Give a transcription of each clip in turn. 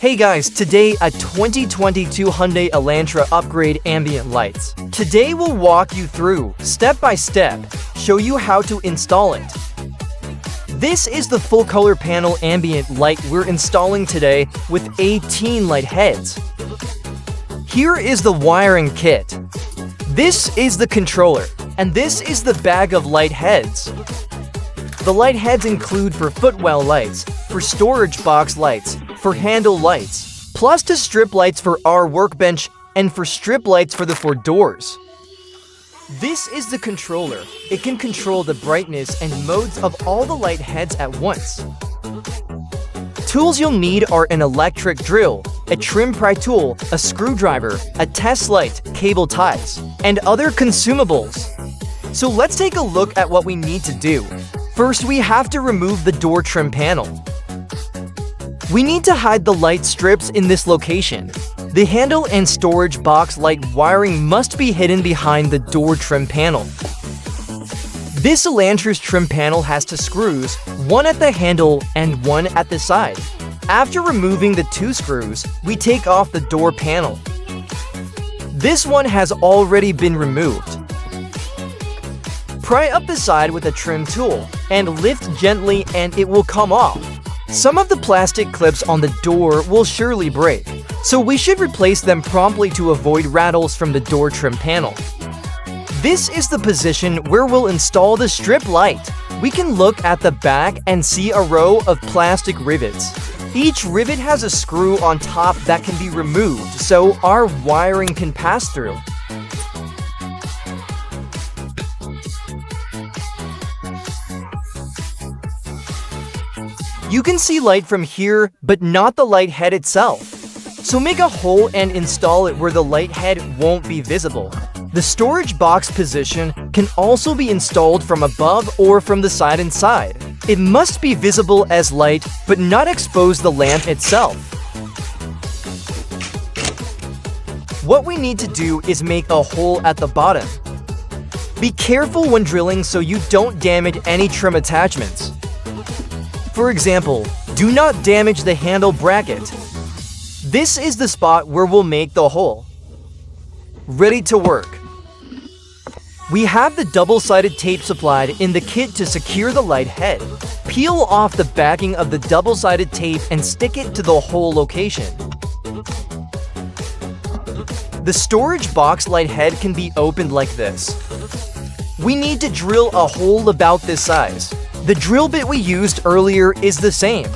Hey guys, today a 2022 Hyundai Elantra upgrade ambient lights. Today we'll walk you through, step by step, show you how to install it. This is the full color panel ambient light we're installing today with 18 light heads. Here is the wiring kit. This is the controller, and this is the bag of light heads. The light heads include for footwell lights, for storage box lights, for handle lights, plus to strip lights for our workbench and for strip lights for the four doors. This is the controller. It can control the brightness and modes of all the light heads at once. Tools you'll need are an electric drill, a trim pry tool, a screwdriver, a test light, cable ties, and other consumables. So let's take a look at what we need to do. First, we have to remove the door trim panel. We need to hide the light strips in this location. The handle and storage box light wiring must be hidden behind the door trim panel. This Elantra's trim panel has two screws, one at the handle and one at the side. After removing the two screws, we take off the door panel. This one has already been removed. Pry up the side with a trim tool and lift gently and it will come off. Some of the plastic clips on the door will surely break, so we should replace them promptly to avoid rattles from the door trim panel. This is the position where we'll install the strip light. We can look at the back and see a row of plastic rivets. Each rivet has a screw on top that can be removed so our wiring can pass through. You can see light from here, but not the light head itself. So make a hole and install it where the light head won't be visible. The storage box position can also be installed from above or from the side and side. It must be visible as light, but not expose the lamp itself. What we need to do is make a hole at the bottom. Be careful when drilling so you don't damage any trim attachments. For example, do not damage the handle bracket. This is the spot where we'll make the hole. Ready to work. We have the double-sided tape supplied in the kit to secure the light head. Peel off the backing of the double-sided tape and stick it to the hole location. The storage box light head can be opened like this. We need to drill a hole about this size. The drill bit we used earlier is the same.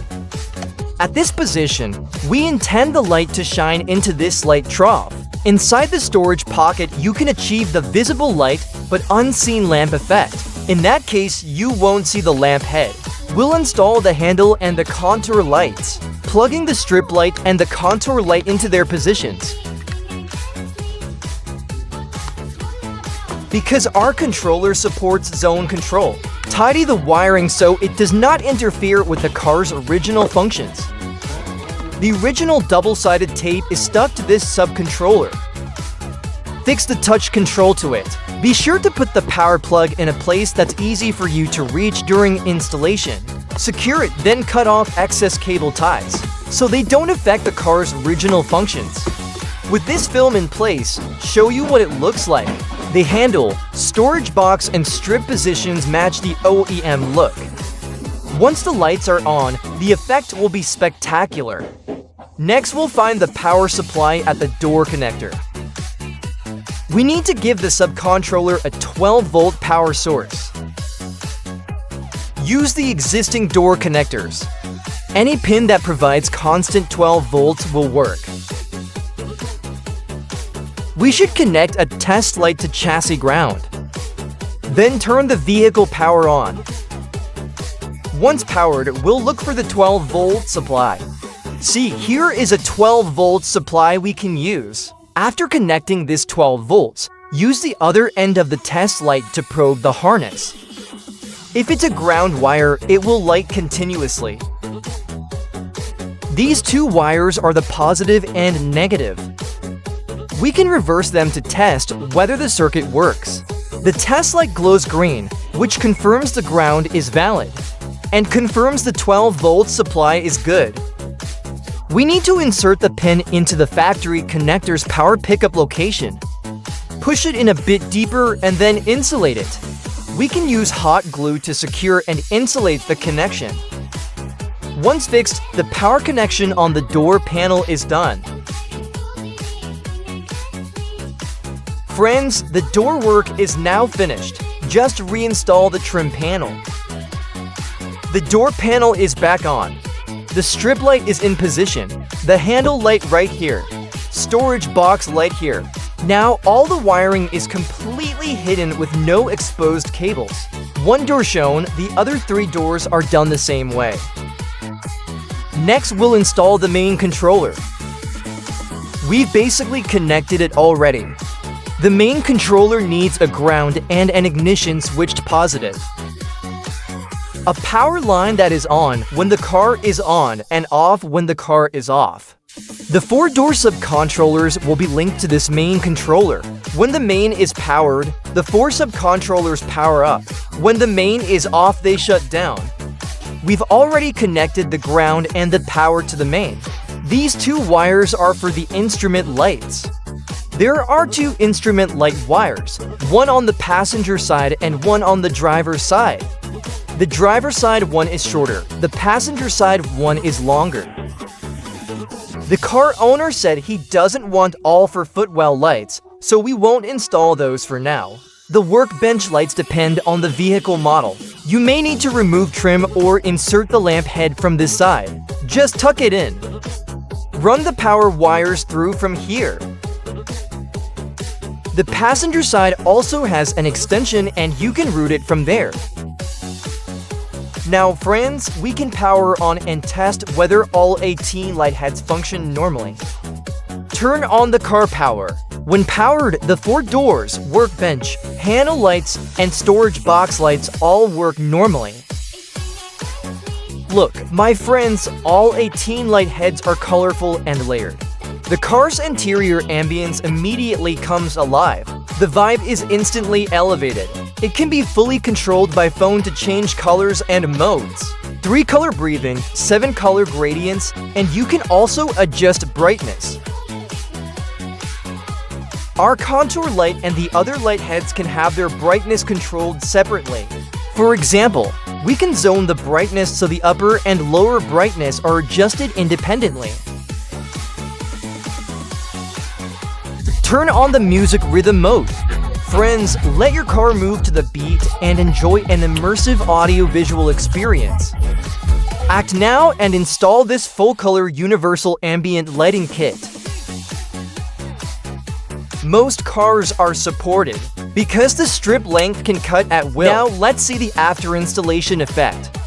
At this position, we intend the light to shine into this light trough. Inside the storage pocket, you can achieve the visible light but unseen lamp effect. In that case, you won't see the lamp head. We'll install the handle and the contour lights, plugging the strip light and the contour light into their positions. Because our controller supports zone control, tidy the wiring so it does not interfere with the car's original functions. The original double-sided tape is stuck to this subcontroller. Fix the touch control to it. Be sure to put the power plug in a place that's easy for you to reach during installation. Secure it, then cut off excess cable ties, so they don't affect the car's original functions. With this film in place, show you what it looks like. The handle, storage box, and strip positions match the OEM look. Once the lights are on, the effect will be spectacular. Next, we'll find the power supply at the door connector. We need to give the subcontroller a 12-volt power source. Use the existing door connectors. Any pin that provides constant 12 volts will work. We should connect a test light to chassis ground. Then turn the vehicle power on. Once powered, we'll look for the 12-volt supply. See, here is a 12-volt supply we can use. After connecting this 12 volts, use the other end of the test light to probe the harness. If it's a ground wire, it will light continuously. These two wires are the positive and negative. We can reverse them to test whether the circuit works. The test light glows green, which confirms the ground is valid, and confirms the 12-volt supply is good. We need to insert the pin into the factory connector's power pickup location. Push it in a bit deeper and then insulate it. We can use hot glue to secure and insulate the connection. Once fixed, the power connection on the door panel is done. Friends, the door work is now finished. Just reinstall the trim panel. The door panel is back on. The strip light is in position. The handle light right here. Storage box light here. Now all the wiring is completely hidden with no exposed cables. One door shown, the other 3 doors are done the same way. Next, we'll install the main controller. We've basically connected it already. The main controller needs a ground and an ignition switched positive. A power line that is on when the car is on and off when the car is off. The 4-door subcontrollers will be linked to this main controller. When the main is powered, the 4 subcontrollers power up. When the main is off, they shut down. We've already connected the ground and the power to the main. These 2 wires are for the instrument lights. There are 2 instrument light wires, one on the passenger side and one on the driver's side. The driver's side one is shorter, the passenger side one is longer. The car owner said he doesn't want all for footwell lights, so we won't install those for now. The workbench lights depend on the vehicle model. You may need to remove trim or insert the lamp head from this side. Just tuck it in. Run the power wires through from here. The passenger side also has an extension and you can route it from there. Now friends, we can power on and test whether all 18 light heads function normally. Turn on the car power. When powered, the 4 doors, workbench, handle lights, and storage box lights all work normally. Look, my friends, all 18 light heads are colorful and layered. The car's interior ambience immediately comes alive. The vibe is instantly elevated. It can be fully controlled by phone to change colors and modes. 3-color breathing, 7-color gradients, and you can also adjust brightness. Our contour light and the other light heads can have their brightness controlled separately. For example, we can zone the brightness so the upper and lower brightness are adjusted independently. Turn on the music rhythm mode. Friends, let your car move to the beat and enjoy an immersive audio-visual experience. Act now and install this full-color universal ambient lighting kit. Most cars are supported because the strip length can cut at will. Now let's see the after installation effect.